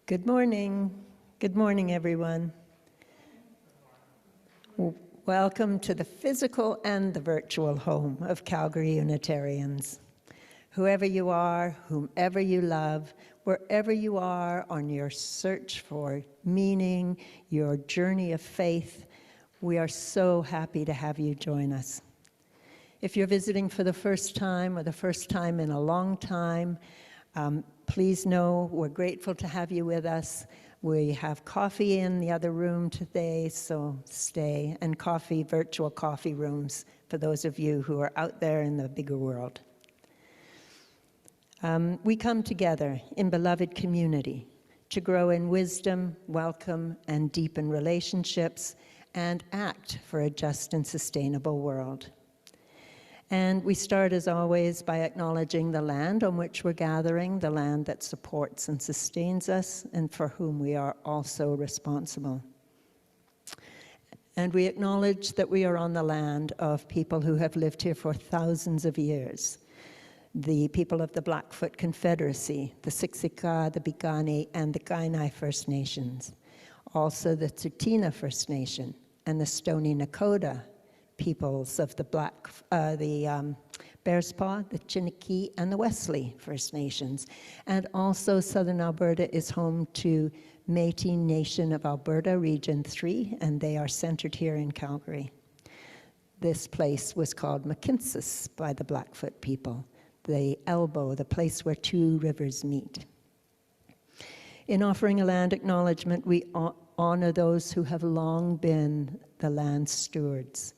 Good morning. Good morning, everyone. Welcome to the physical and the virtual home of Calgary Unitarians. Whoever you are, whomever you love, wherever you are on your search for meaning, your journey of faith, we are so happy to have you join us. If you're visiting for the first time or the first time in a long time, please know we're grateful to have you with us. We have coffee in the other room today, so stay, and virtual coffee rooms for those of you who are out there in the bigger world. We come together in beloved community to grow in wisdom, welcome, and deepen relationships, and act for a just and sustainable world. And we start, as always, by acknowledging the land on which we're gathering, the land that supports and sustains us, and for whom we are also responsible. And we acknowledge that we are on the land of people who have lived here for thousands of years. The people of the Blackfoot Confederacy, the Siksika, the Piikani, and the Kainai First Nations. Also the Tsuut'ina First Nation and the Stoney Nakoda peoples of the Bearspaw, the Chiniki, and the Wesley First Nations. And also Southern Alberta is home to Métis Nation of Alberta, Region 3, and they are centered here in Calgary. This place was called Mcmaster by the Blackfoot people, the elbow, the place where two rivers meet. In offering a land acknowledgement, we honor those who have long been the land stewards.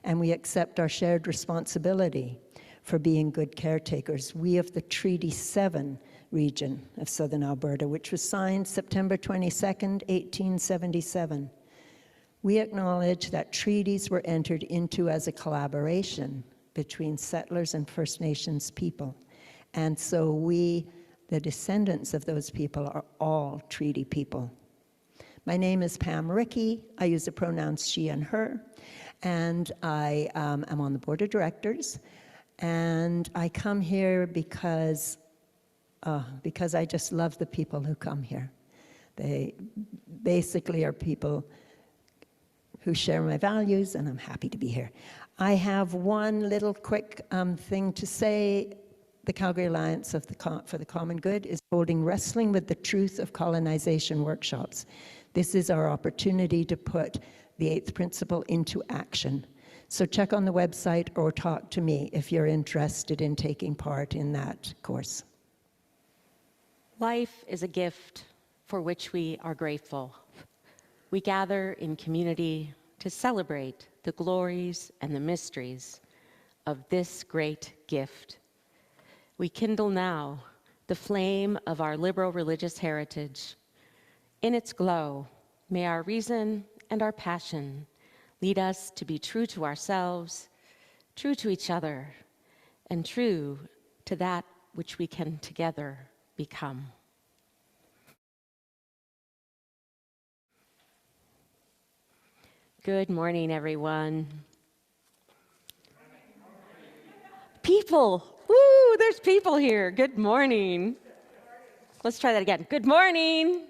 And we accept our shared responsibility for being good caretakers. We of the Treaty 7 region of Southern Alberta, which was signed September 22nd, 1877. We acknowledge that treaties were entered into as a collaboration between settlers and First Nations people. And so we, the descendants of those people, are all treaty people. My name is Pam Rickey. I use the pronouns she and her. And I am on the board of directors, and I come here because I just love the people who come here. They basically are people who share my values, and I'm happy to be here. I have one little quick thing to say. The Calgary Alliance for the Common Good is holding Wrestling with the Truth of Colonization workshops. This is our opportunity to put the eighth principle into action. So check on the website or talk to me if you're interested in taking part in that course. Life is a gift for which we are grateful. We gather in community to celebrate the glories and the mysteries of this great gift. We kindle now the flame of our liberal religious heritage. In its glow, may our reason and our passion lead us to be true to ourselves, true to each other, and true to that which we can together become. Good morning, everyone. People, woo, there's people here. Good morning. Let's try that again. Good morning.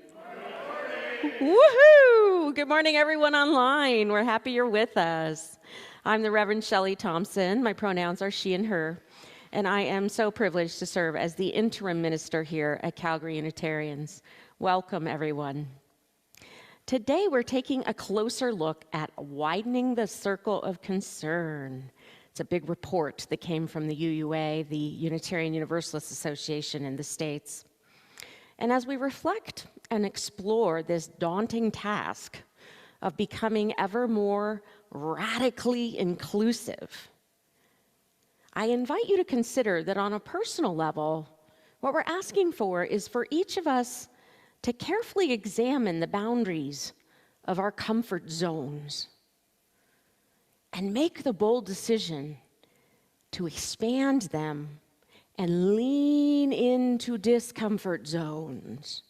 Woohoo! Good morning, everyone online. We're happy you're with us. I'm the Reverend Shelley Thompson. My pronouns are she and her, and I am so privileged to serve as the interim minister here at Calgary Unitarians. Welcome, everyone. Today, we're taking a closer look at widening the circle of concern. It's a big report that came from the UUA, the Unitarian Universalist Association in the States. And as we reflect and explore this daunting task of becoming ever more radically inclusive, I invite you to consider that on a personal level, what we're asking for is for each of us to carefully examine the boundaries of our comfort zones and make the bold decision to expand them and lean into discomfort zones,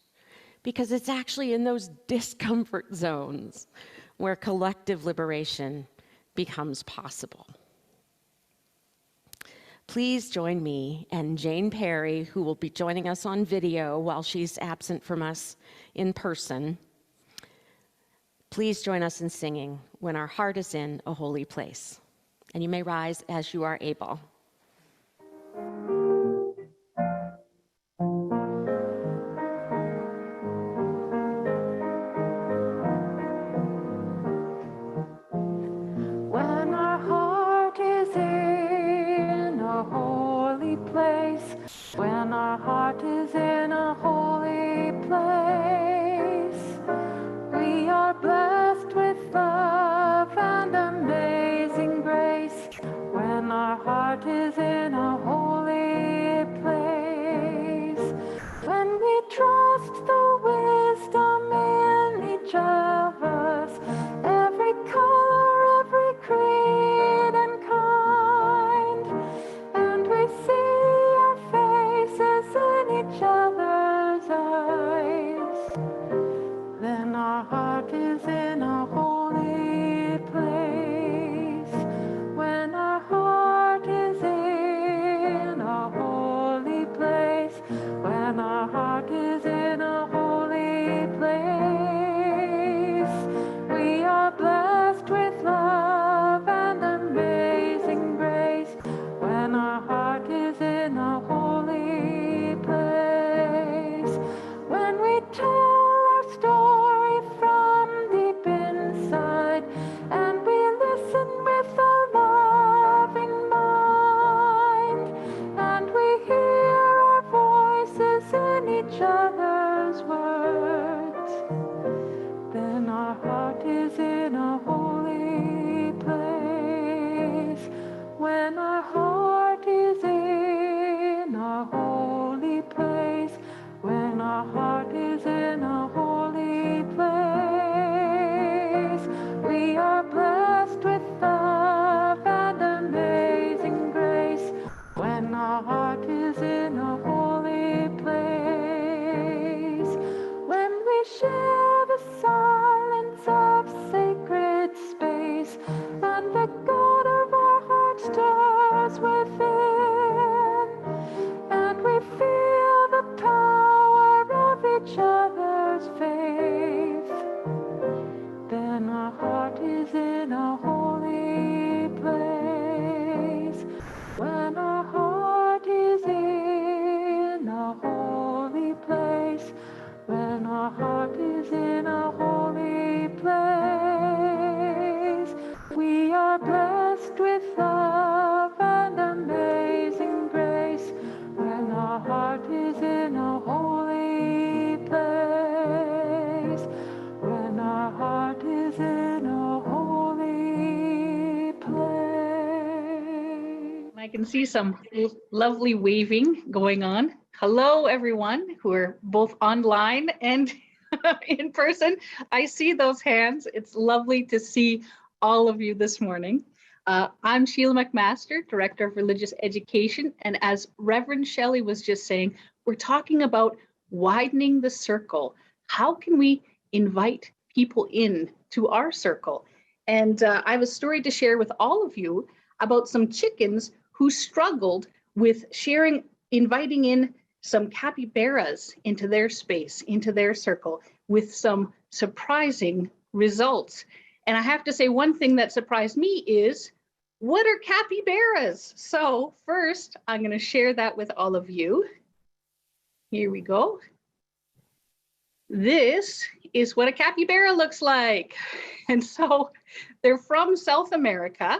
because it's actually in those discomfort zones where collective liberation becomes possible. Please join me and Jane Perry, who will be joining us on video while she's absent from us in person. Please join us in singing When Our Heart is in a Holy Place. And you may rise as you are able. When our heart is in a holy place, when our heart is in a holy place, we are blessed with love and amazing grace. When our heart is in a holy place, when we trust the wisdom in each of us, every color, every creed and kind, and we see our faces in each other's eyes, then our heart is in a holy place. When our heart is in a holy place, when our heart is in a holy place, we are blessed with love and amazing grace. When our heart is in a holy place, when we tell our story from deep inside, and we listen with a loving mind, and we hear our voices in each other's words, then our heart is in a holy place. When our heart is in a holy place, when our heart is in a holy place, we are blessed with love and amazing grace. When our heart is in a holy place, when we share the silence of sacred space, and the God of our heart stirs within, and we feel the power of each other's faith, then our heart is in a holy place. When our heart is in a holy place, when our heart is in a holy place, we are blessed with love and amazing grace. When our heart is in a holy place, when our heart is in a holy place. I can see some lovely waving going on. Hello, everyone who are both online and in person. I see those hands. It's lovely to see all of you this morning. I'm Sheila Mcmaster, Director of Religious Education. And as Reverend Shelley was just saying, we're talking about widening the circle. How can we invite people in to our circle? And I have a story to share with all of you about some chickens who struggled with inviting in some capybaras into their space, into their circle, with some surprising results. And I have to say, one thing that surprised me is, what are capybaras? So first, I'm going to share that with all of you. Here we go. This is what a capybara looks like. And so they're from South America,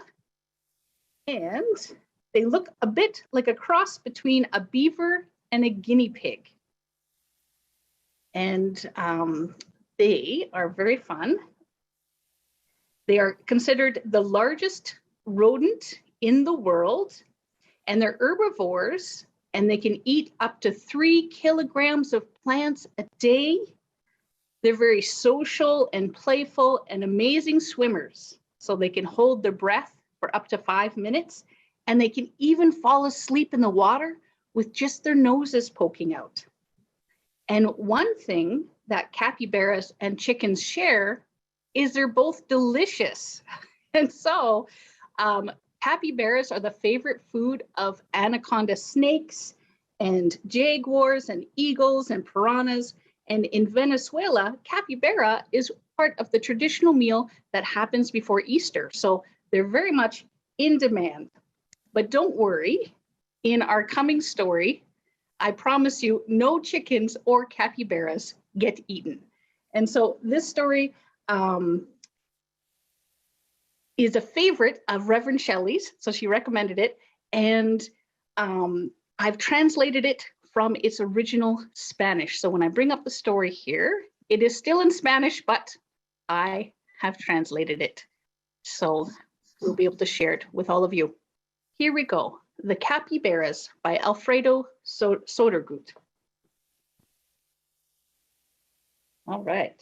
and they look a bit like a cross between a beaver and a guinea pig. And they are very fun. They are considered the largest rodent in the world, and they're herbivores, and they can eat up to 3 kilograms of plants a day. They're very social and playful and amazing swimmers. So they can hold their breath for up to 5 minutes, and they can even fall asleep in the water with just their noses poking out. And one thing that capybaras and chickens share is they're both delicious. And so Capybaras are the favorite food of anaconda snakes and jaguars and eagles and piranhas. And in Venezuela, capybara is part of the traditional meal that happens before Easter. So they're very much in demand. But don't worry, in our coming story, I promise you no chickens or capybaras get eaten. And so this story is a favorite of Reverend Shelley's, so she recommended it. And I've translated it from its original Spanish. So when I bring up the story here, it is still in Spanish, but I have translated it. So we'll be able to share it with all of you. Here we go. The Capybaras by Alfredo Sodergut. All right.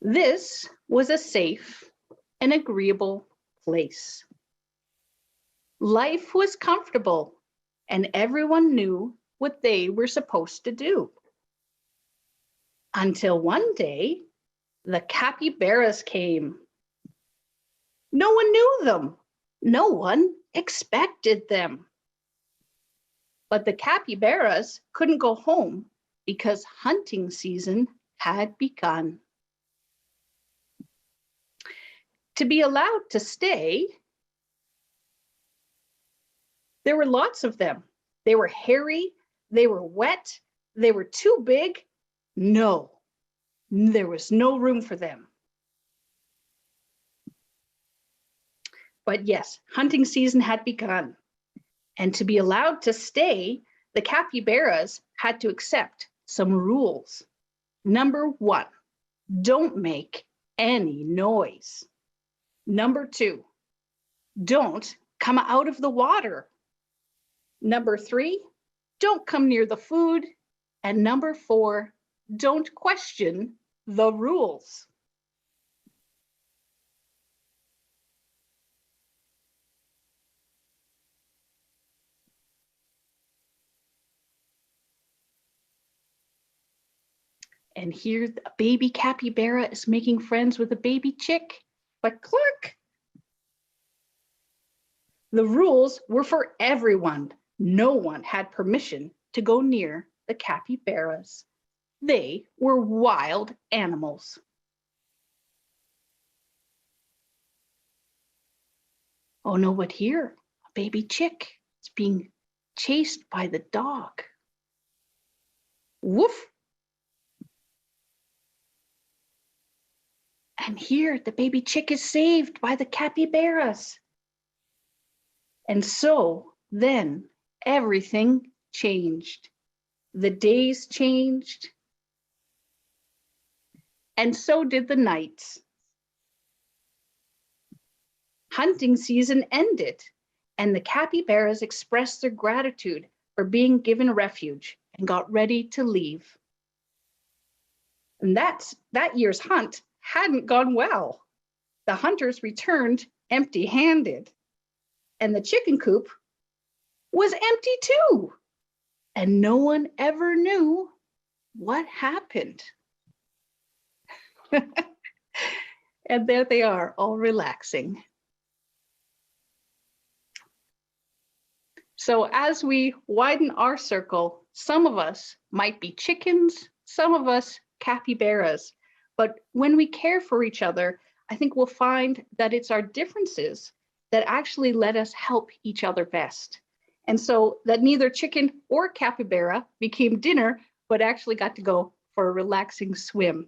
This was a safe and agreeable place. Life was comfortable and everyone knew what they were supposed to do. Until one day, the capybaras came. No one knew them. No one expected them. But the capybaras couldn't go home because hunting season had begun. To be allowed to stay, there were lots of them. They were hairy, they were wet, they were too big. No, there was no room for them. But yes, hunting season had begun. And to be allowed to stay, the capybaras had to accept some rules. Number 1, don't make any noise. Number 2, don't come out of the water. Number 3, don't come near the food. And number 4, don't question the rules. And here a baby capybara is making friends with a baby chick, but cluck. The rules were for everyone. No one had permission to go near the capybaras. They were wild animals. Oh no, but here, a baby chick is being chased by the dog. Woof. And here, the baby chick is saved by the capybaras. And so then everything changed. The days changed. And so did the nights. Hunting season ended, and the capybaras expressed their gratitude for being given refuge and got ready to leave. And that year's hunt hadn't gone well. The hunters returned empty-handed, and the chicken coop was empty too. And no one ever knew what happened. And there they are, all relaxing. So as we widen our circle, some of us might be chickens, some of us capybaras. But when we care for each other, I think we'll find that it's our differences that actually let us help each other best. And so that neither chicken or capybara became dinner, but actually got to go for a relaxing swim.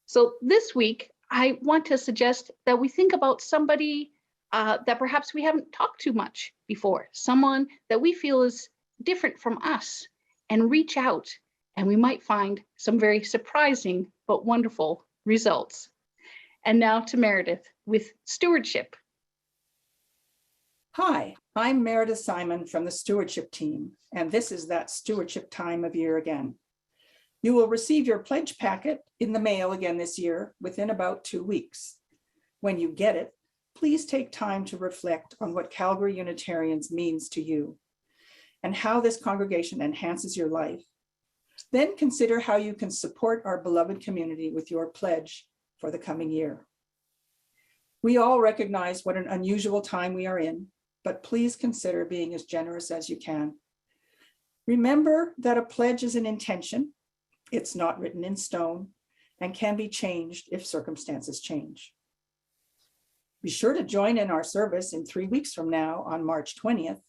So this week, I want to suggest that we think about somebody that perhaps we haven't talked to much before, someone that we feel is different from us, and reach out, and we might find some very surprising but wonderful results. And now to Meredith with Stewardship. Hi, I'm Meredith Simon from the Stewardship team, and this is that stewardship time of year again. You will receive your pledge packet in the mail again this year within about 2 weeks. When you get it, please take time to reflect on what Calgary Unitarians means to you and how this congregation enhances your life. Then consider how you can support our beloved community with your pledge for the coming year. We all recognize what an unusual time we are in, but please consider being as generous as you can. Remember that a pledge is an intention. It's not written in stone and can be changed if circumstances change. Be sure to join in our service in 3 weeks from now on March 20th.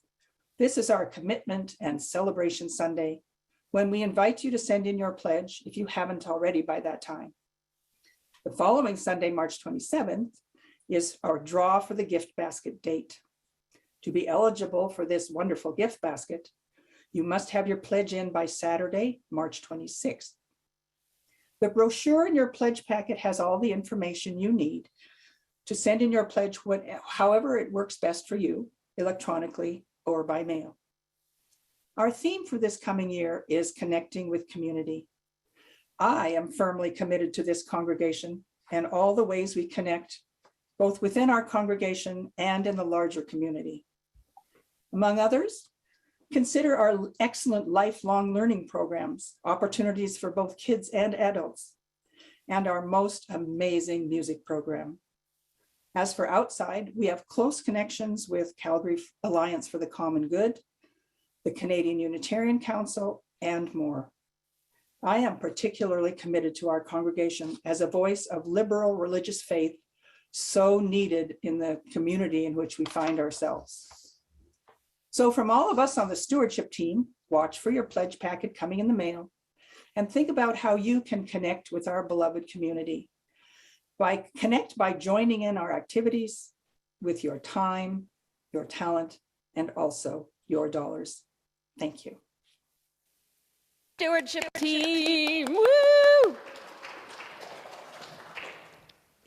This is our commitment and celebration Sunday, when we invite you to send in your pledge if you haven't already by that time. The following Sunday, March 27th, is our draw for the gift basket date. To be eligible for this wonderful gift basket, you must have your pledge in by Saturday, March 26th. The brochure in your pledge packet has all the information you need to send in your pledge however it works best for you, electronically or by mail. Our theme for this coming year is connecting with community. I am firmly committed to this congregation and all the ways we connect, both within our congregation and in the larger community. Among others, consider our excellent lifelong learning programs, opportunities for both kids and adults, and our most amazing music program. As for outside, we have close connections with Calgary Alliance for the Common Good, the Canadian Unitarian Council, and more. I am particularly committed to our congregation as a voice of liberal religious faith, so needed in the community in which we find ourselves. So from all of us on the stewardship team, watch for your pledge packet coming in the mail and think about how you can connect with our beloved community. Connect by joining in our activities with your time, your talent, and also your dollars. Thank you. Stewardship team, woo!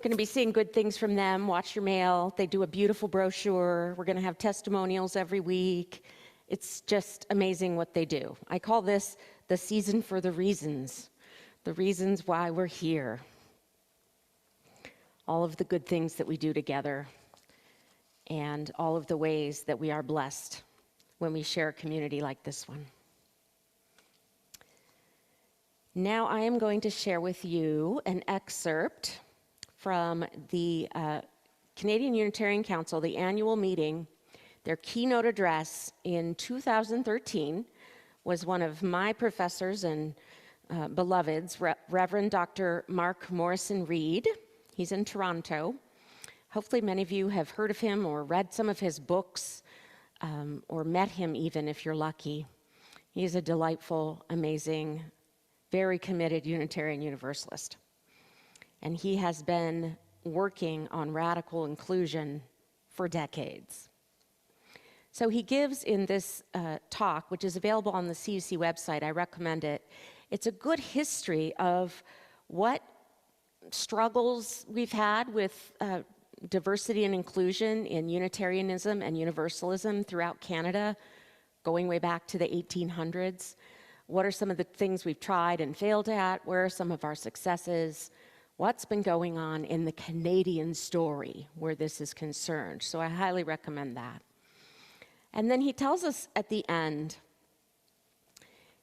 Going to be seeing good things from them. Watch your mail. They do a beautiful brochure. We're going to have testimonials every week. It's just amazing what they do. I call this the season for the reasons why we're here. All of the good things that we do together and all of the ways that we are blessed when we share a community like this one. Now I am going to share with you an excerpt from the Canadian Unitarian Council, the annual meeting. Their keynote address in 2013 was one of my professors and beloveds, Reverend Dr. Mark Morrison Reed. He's in Toronto. Hopefully many of you have heard of him or read some of his books or met him even if you're lucky. He's a delightful, amazing, very committed Unitarian Universalist. And he has been working on radical inclusion for decades. So he gives in this talk, which is available on the CUC website, I recommend it. It's a good history of what struggles we've had with diversity and inclusion in Unitarianism and Universalism throughout Canada, going way back to the 1800s. What are some of the things we've tried and failed at? Where are some of our successes? What's been going on in the Canadian story where this is concerned? So I highly recommend that. And then he tells us at the end,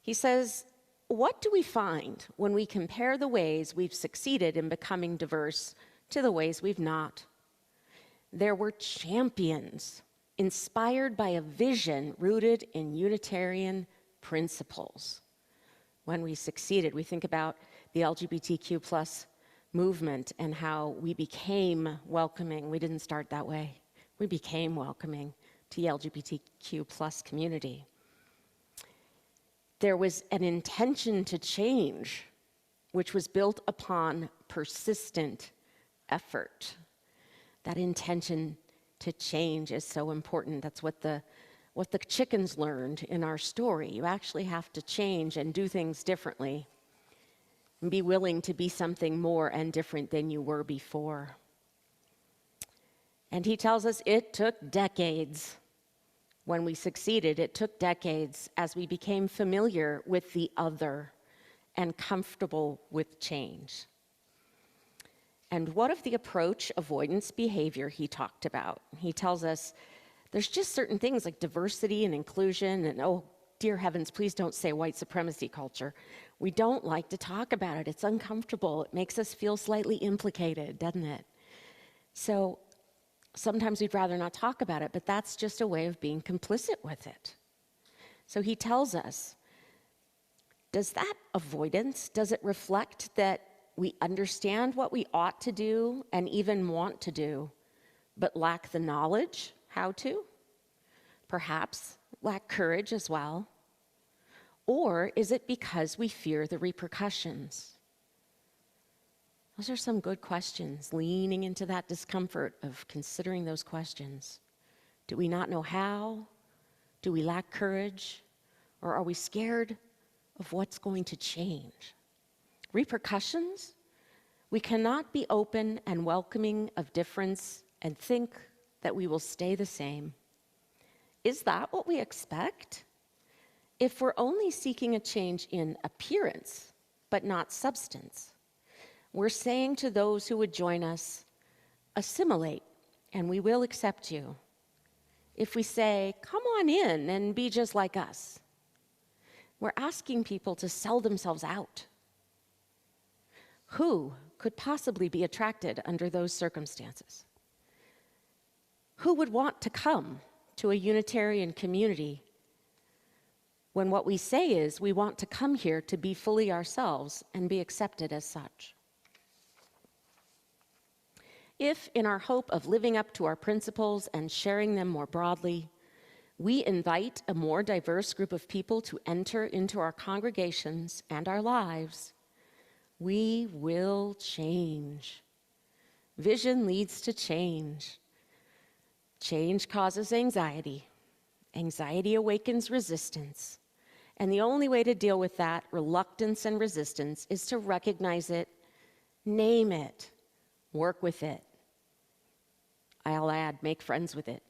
he says, what do we find when we compare the ways we've succeeded in becoming diverse to the ways we've not? There were champions inspired by a vision rooted in Unitarian principles. When we succeeded, we think about the LGBTQ plus movement and how we became welcoming. We didn't start that way. We became welcoming to the LGBTQ plus community. There was an intention to change, which was built upon persistent effort. That intention to change is so important. That's what the chickens learned in our story. You actually have to change and do things differently and be willing to be something more and different than you were before. And he tells us it took decades. When we succeeded, it took decades as we became familiar with the other and comfortable with change. And what of the approach avoidance behavior he talked about? He tells us there's just certain things like diversity and inclusion and, oh, dear heavens, please don't say white supremacy culture. We don't like to talk about it. It's uncomfortable. It makes us feel slightly implicated, doesn't it? So Sometimes we'd rather not talk about it, but that's just a way of being complicit with it. So he tells us, does that avoidance, does it reflect that we understand what we ought to do and even want to do, but lack the knowledge how to? Perhaps lack courage as well? Or is it because we fear the repercussions? Those are some good questions, leaning into that discomfort of considering those questions. Do we not know how? Do we lack courage? Or are we scared of what's going to change? Repercussions? We cannot be open and welcoming of difference and think that we will stay the same. Is that what we expect? If we're only seeking a change in appearance, but not substance, we're saying to those who would join us, assimilate, and we will accept you. If we say, come on in and be just like us, we're asking people to sell themselves out. Who could possibly be attracted under those circumstances? Who would want to come to a Unitarian community when what we say is we want to come here to be fully ourselves and be accepted as such? If, in our hope of living up to our principles and sharing them more broadly, we invite a more diverse group of people to enter into our congregations and our lives, we will change. Vision leads to change. Change causes anxiety. Anxiety awakens resistance. And the only way to deal with that reluctance and resistance is to recognize it, name it, work with it. I'll add, make friends with it.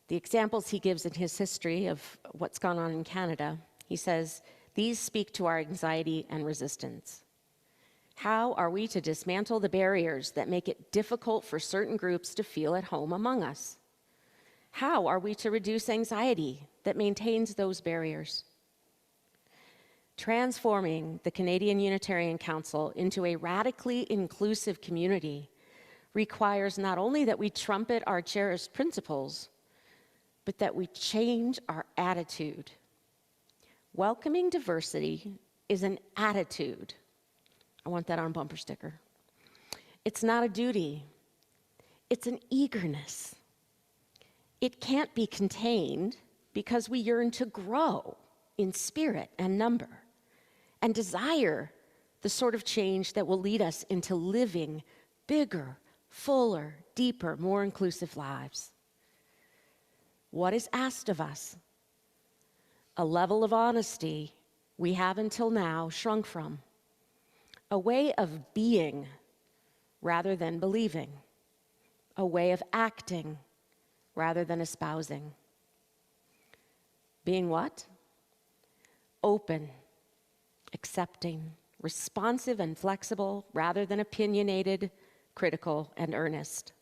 The examples he gives in his history of what's gone on in Canada, he says, these speak to our anxiety and resistance. How are we to dismantle the barriers that make it difficult for certain groups to feel at home among us? How are we to reduce anxiety that maintains those barriers? Transforming the Canadian Unitarian Council into a radically inclusive community requires not only that we trumpet our cherished principles, but that we change our attitude. Welcoming diversity is an attitude. I want that on a bumper sticker. It's not a duty. It's an eagerness. It can't be contained because we yearn to grow in spirit and number and desire the sort of change that will lead us into living bigger, fuller, deeper, more inclusive lives. What is asked of us? A level of honesty we have until now shrunk from. A way of being rather than believing. A way of acting rather than espousing. Being what? Open, accepting, responsive and flexible rather than opinionated, critical, and earnest.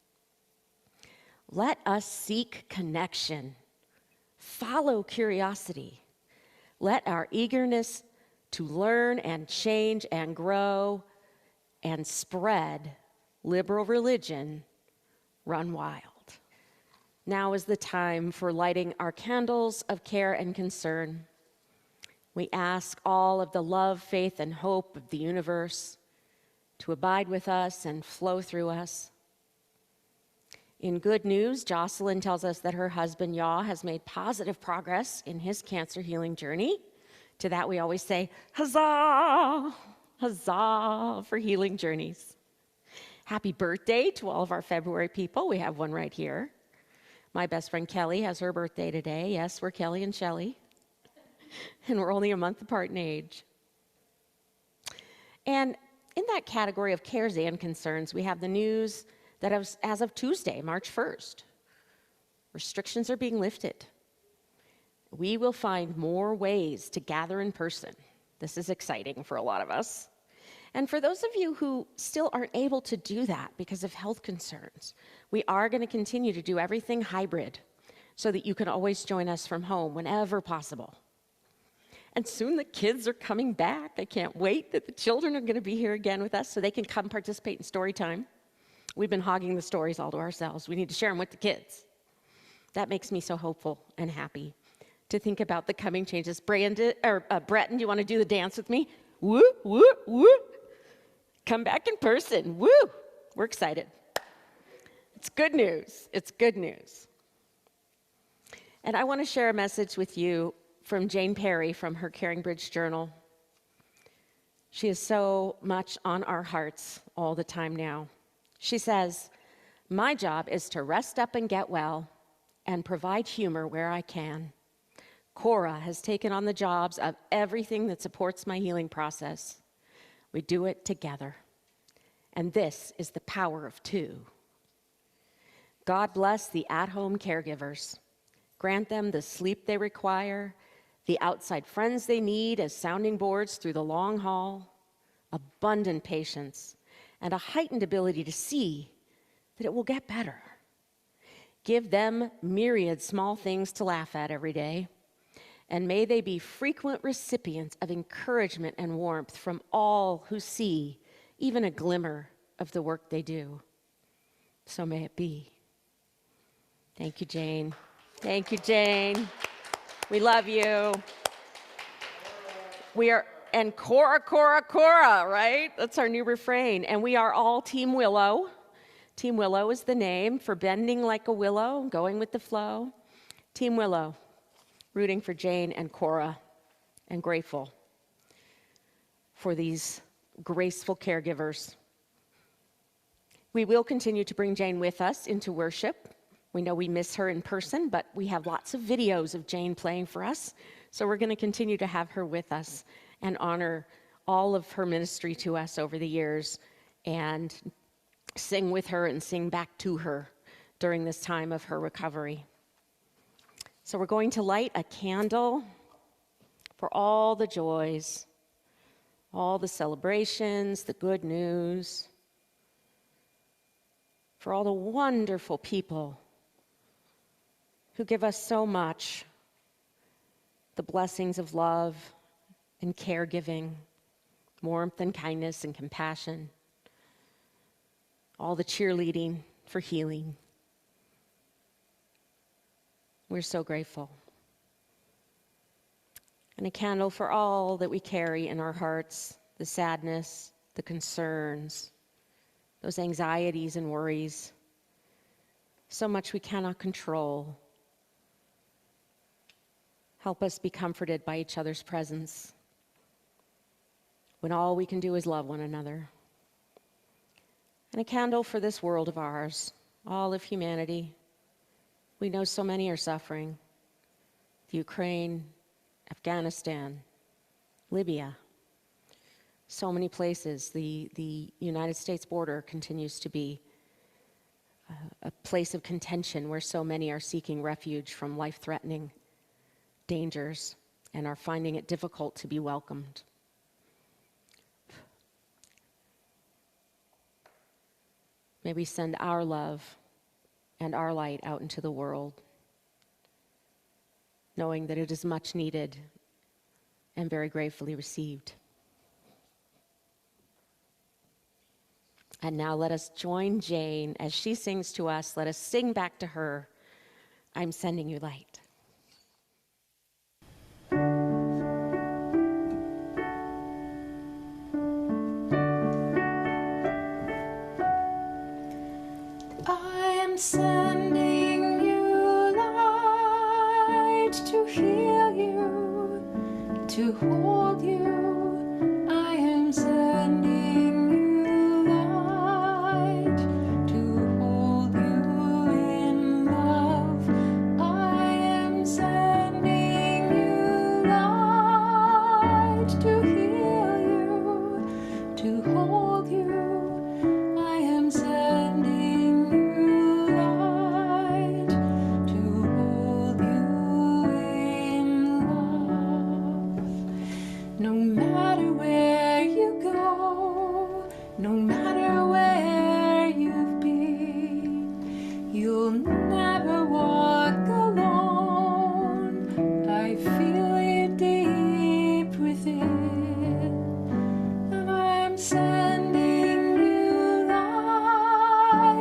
Let us seek connection. Follow curiosity. Let our eagerness to learn and change and grow and spread liberal religion run wild. Now is the time for lighting our candles of care and concern. We ask all of the love, faith, and hope of the universe to abide with us and flow through us. In good news, Jocelyn tells us that her husband, Yaw, has made positive progress in his cancer healing journey. To that, we always say, huzzah, huzzah for healing journeys. Happy birthday to all of our February people. We have one right here. My best friend Kelly has her birthday today. Yes, we're Kelly and Shelley. And we're only a month apart in age. And in that category of cares and concerns, we have the news that as of Tuesday, March 1st, restrictions are being lifted. We will find more ways to gather in person. This is exciting for a lot of us. And for those of you who still aren't able to do that because of health concerns, we are going to continue to do everything hybrid so that you can always join us from home whenever possible. And soon the kids are coming back. I can't wait that the children are going to be here again with us so they can come participate in story time. We've been hogging the stories all to ourselves. We need to share them with the kids. That makes me so hopeful and happy to think about the coming changes. Bretton, do you want to do the dance with me? Woo, woo, woo. Come back in person. Woo. We're excited. It's good news. It's good news. And I want to share a message with you from Jane Perry from her Caring Bridge Journal. She is so much on our hearts all the time now. She says, "My job is to rest up and get well and provide humor where I can. Cora has taken on the jobs of everything that supports my healing process. We do it together. And this is the power of two. God bless the at-home caregivers. Grant them the sleep they require, the outside friends they need as sounding boards through the long haul, abundant patience, and a heightened ability to see that it will get better. Give them myriad small things to laugh at every day, and may they be frequent recipients of encouragement and warmth from all who see even a glimmer of the work they do. So may it be." Thank you, Jane. Thank you, Jane. We love you. We are, and Cora, Cora, Cora, right? That's our new refrain. And we are all Team Willow. Team Willow is the name for bending like a willow, going with the flow. Team Willow, rooting for Jane and Cora, and grateful for these graceful caregivers. We will continue to bring Jane with us into worship. We know we miss her in person, but we have lots of videos of Jane playing for us. So we're going to continue to have her with us and honor all of her ministry to us over the years and sing with her and sing back to her during this time of her recovery. So we're going to light a candle for all the joys, all the celebrations, the good news, for all the wonderful people who give us so much, the blessings of love and caregiving, warmth and kindness and compassion, all the cheerleading for healing. We're so grateful. And a candle for all that we carry in our hearts, the sadness, the concerns, those anxieties and worries, so much we cannot control. Help us be comforted by each other's presence when all we can do is love one another. And a candle for this world of ours, all of humanity. We know so many are suffering. The Ukraine, Afghanistan, Libya, so many places. The United States border continues to be a place of contention where so many are seeking refuge from life-threatening dangers and are finding it difficult to be welcomed. May we send our love and our light out into the world, knowing that it is much needed and very gratefully received. And now let us join Jane as she sings to us. Let us sing back to her, "I'm sending you light." I'm sending you light to heal you, to hold you. I am sending you light to hold you in love. I am sending you light to heal you, to hold you. I am sending sending you light.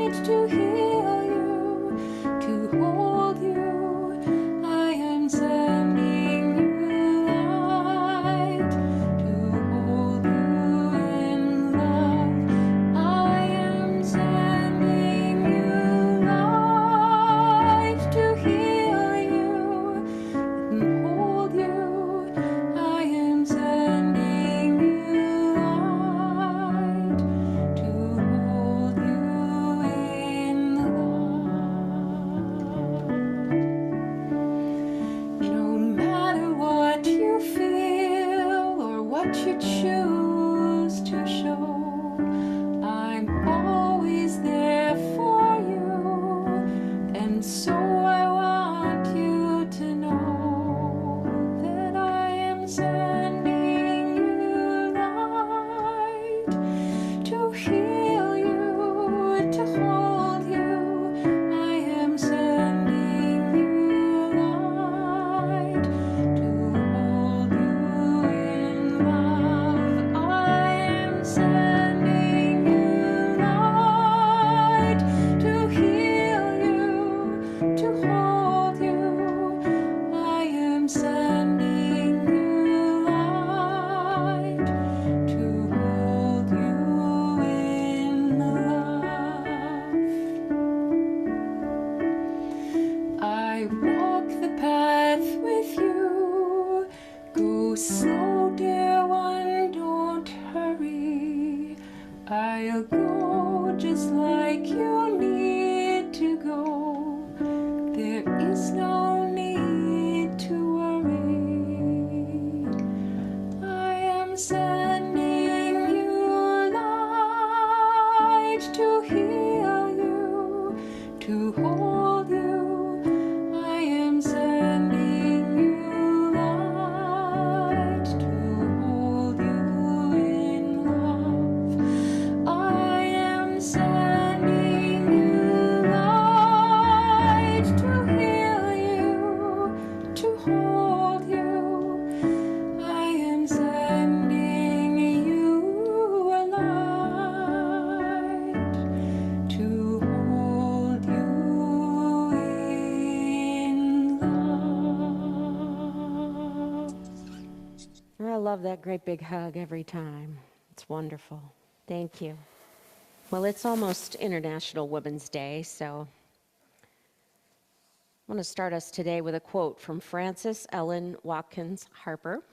I'll go just like you need to go. There is no need to worry. I am sending you light to heal you, to hold you. I am sending you light to hold you in love. I am sending you light to heal you, to hold you. I am sending you a light to hold you in love. I love that great big hug every time. It's wonderful. Thank you. Well, it's almost International Women's Day, so I want to start us today with a quote from Frances Ellen Watkins Harper.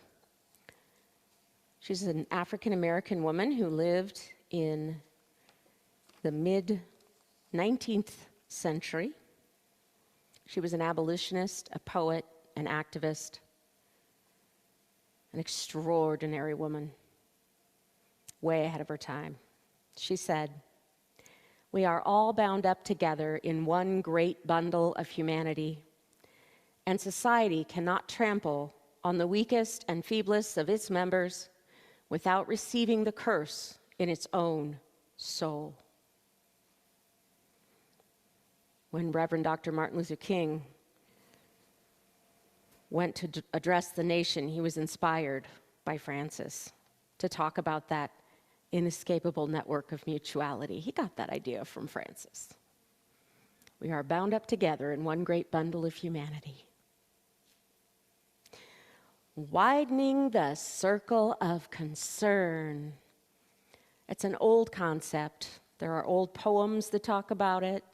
She's an African-American woman who lived in the mid-19th century. She was an abolitionist, a poet, an activist, an extraordinary woman, way ahead of her time. She said, "We are all bound up together in one great bundle of humanity, and society cannot trample on the weakest and feeblest of its members without receiving the curse in its own soul." When Reverend Dr. Martin Luther King went to address the nation, he was inspired by Frances to talk about that inescapable network of mutuality. He got that idea from Frances. We are bound up together in one great bundle of humanity. Widening the circle of concern. It's an old concept. There are old poems that talk about it.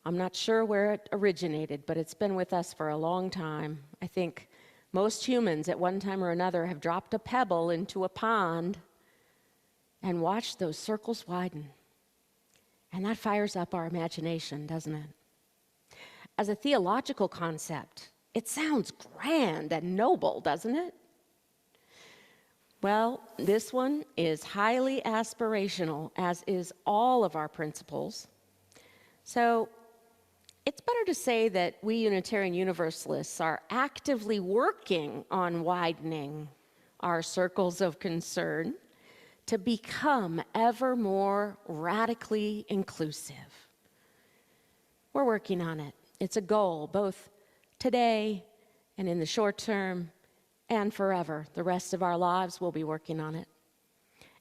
I'm not sure where it originated, but it's been with us for a long time. I think most humans at one time or another have dropped a pebble into a pond and watched those circles widen. And that fires up our imagination, doesn't it? As a theological concept, it sounds grand and noble, doesn't it? Well, this one is highly aspirational, as is all of our principles. So it's better to say that we Unitarian Universalists are actively working on widening our circles of concern to become ever more radically inclusive. We're working on it. It's a goal, both today and in the short term and forever. The rest of our lives we'll be working on it.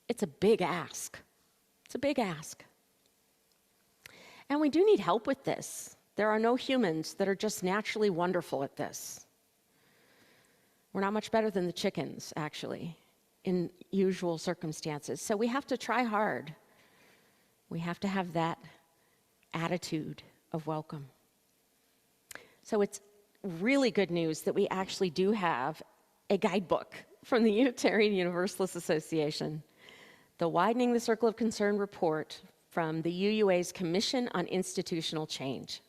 It's a big ask. It's a big ask. And we do need help with this. There are no humans that are just naturally wonderful at this. We're not much better than the chickens, actually, in usual circumstances. So we have to try hard. We have to have that attitude of welcome. So it's really good news that we actually do have a guidebook from the Unitarian Universalist Association, the Widening the Circle of Concern report from the UUA's Commission on Institutional Change.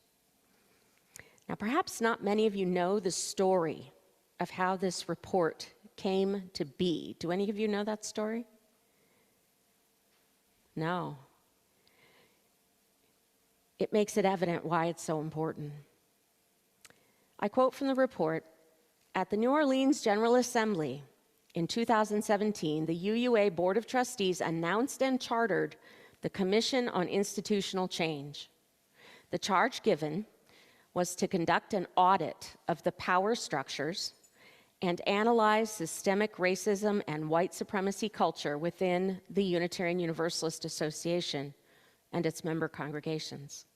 Now, perhaps not many of you know the story of how this report came to be. Do any of you know that story? No. It makes it evident why it's so important. I quote from the report, "At the New Orleans General Assembly in 2017, the UUA Board of Trustees announced and chartered the Commission on Institutional Change. The charge given was to conduct an audit of the power structures and analyze systemic racism and white supremacy culture within the Unitarian Universalist Association and its member congregations."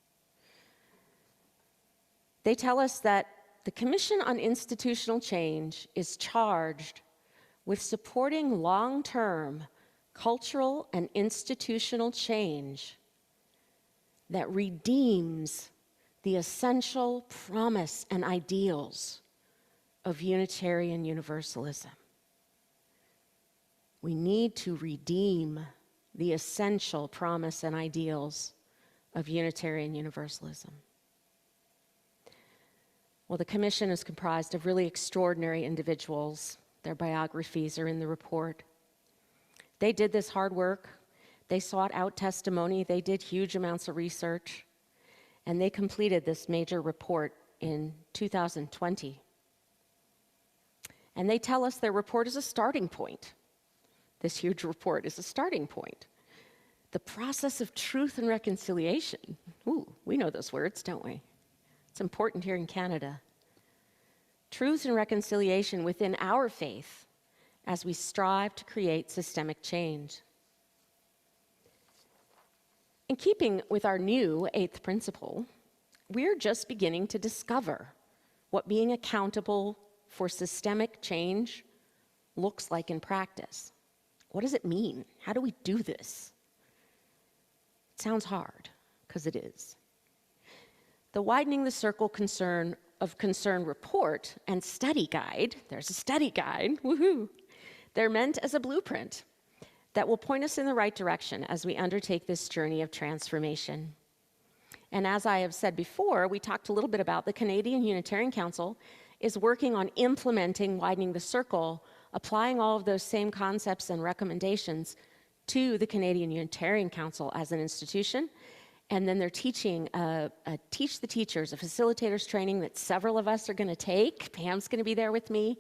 They tell us that the Commission on Institutional Change is charged with supporting long-term cultural and institutional change that redeems the essential promise and ideals of Unitarian Universalism. We need to redeem the essential promise and ideals of Unitarian Universalism. Well, the commission is comprised of really extraordinary individuals. Their biographies are in the report. They did this hard work. They sought out testimony. They did huge amounts of research. And they completed this major report in 2020. And they tell us their report is a starting point. This huge report is a starting point. The process of truth and reconciliation. Ooh, we know those words, don't we? It's important here in Canada. Truth and reconciliation within our faith as we strive to create systemic change. In keeping with our new 8th principle, we're just beginning to discover what being accountable for systemic change looks like in practice. What does it mean? How do we do this? It sounds hard, because it is. The Widening the Circle Concern report and study guide, there's a study guide, woohoo! They're meant as a blueprint that will point us in the right direction as we undertake this journey of transformation. And as I have said before, we talked a little bit about the Canadian Unitarian Council is working on implementing Widening the Circle, applying all of those same concepts and recommendations to the Canadian Unitarian Council as an institution. And then they're teaching Teach the Teachers, a facilitators training that several of us are going to take. Pam's going to be there with me.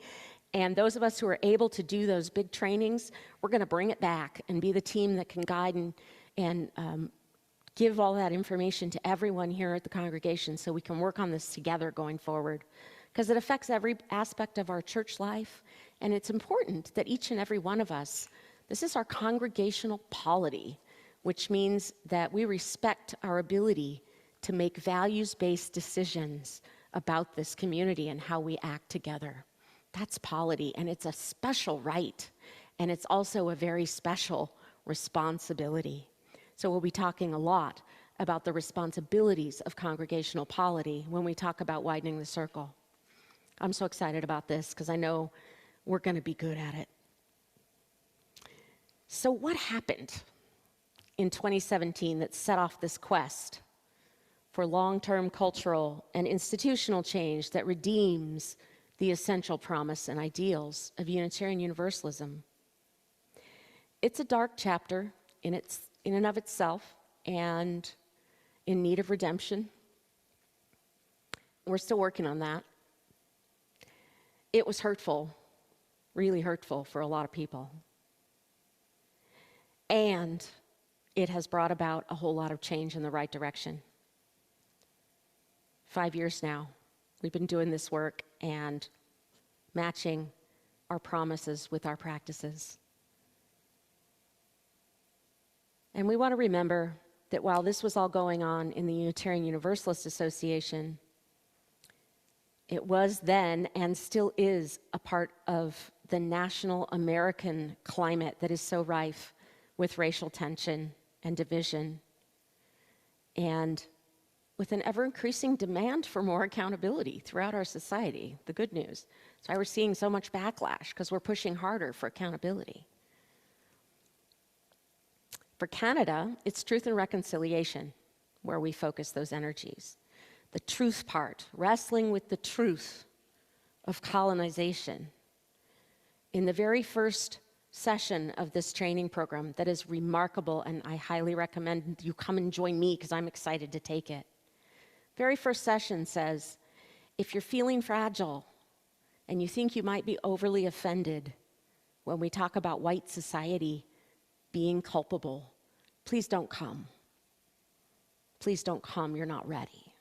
And those of us who are able to do those big trainings, we're going to bring it back and be the team that can guide and give all that information to everyone here at the congregation so we can work on this together going forward. Because it affects every aspect of our church life. And it's important that each and every one of us, this is our congregational polity, which means that we respect our ability to make values-based decisions about this community and how we act together. That's polity, and it's a special right, and it's also a very special responsibility. So we'll be talking a lot about the responsibilities of congregational polity when we talk about widening the circle. I'm so excited about this because I know we're going to be good at it. So what happened in 2017 that set off this quest for long-term cultural and institutional change that redeems the essential promise and ideals of Unitarian Universalism? It's a dark chapter in and of itself and in need of redemption. We're still working on that. It was hurtful, really hurtful for a lot of people. And it has brought about a whole lot of change in the right direction. 5 years now, we've been doing this work and matching our promises with our practices. And we want to remember that while this was all going on in the Unitarian Universalist Association, it was then and still is a part of the national American climate that is so rife with racial tension and division, and with an ever-increasing demand for more accountability throughout our society, the good news. So we're seeing so much backlash because we're pushing harder for accountability. For Canada, it's truth and reconciliation where we focus those energies. The truth part, wrestling with the truth of colonization. In the very first session of this training program that is remarkable, and I highly recommend you come and join me because I'm excited to take it. Very first session says, if you're feeling fragile and you think you might be overly offended when we talk about white society being culpable, please don't come. Please don't come, you're not ready.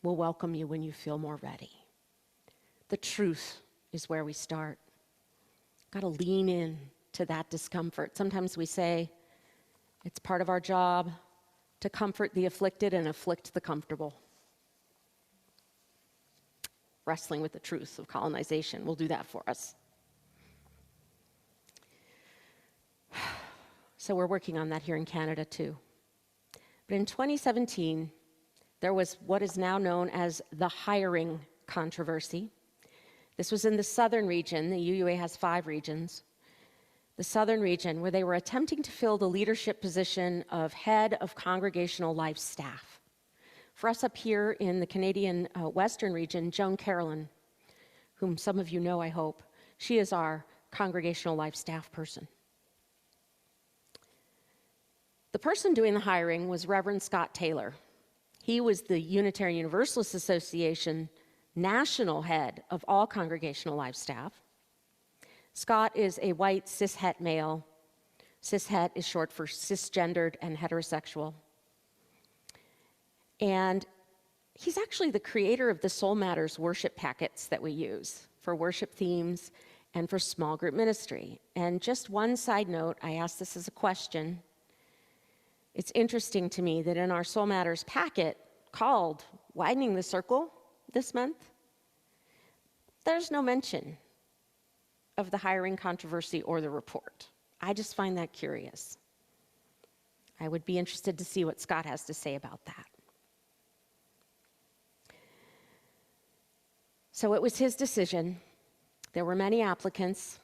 We'll welcome you when you feel more ready. The truth is where we start. Got to lean in to that discomfort. Sometimes we say it's part of our job to comfort the afflicted and afflict the comfortable. Wrestling with the truth of colonization will do that for us. So we're working on that here in Canada too. But in 2017, there was what is now known as the hiring controversy. This was in the southern region. The UUA has 5 regions. the southern region, where they were attempting to fill the leadership position of head of congregational life staff. For us up here in the Canadian Western region, Joan Carolyn, whom some of you know, I hope, she is our congregational life staff person. The person doing the hiring was Reverend Scott Taylor. He was the Unitarian Universalist Association national head of all congregational life staff. Scott is a white cishet male. Cishet is short for cisgendered and heterosexual. And he's actually the creator of the Soul Matters worship packets that we use for worship themes and for small group ministry. And just one side note, I asked this as a question. It's interesting to me that in our Soul Matters packet called Widening the Circle this month, there's no mention of the hiring controversy or the report. I just find that curious. I would be interested to see what Scott has to say about that. So it was his decision. There were many applicants,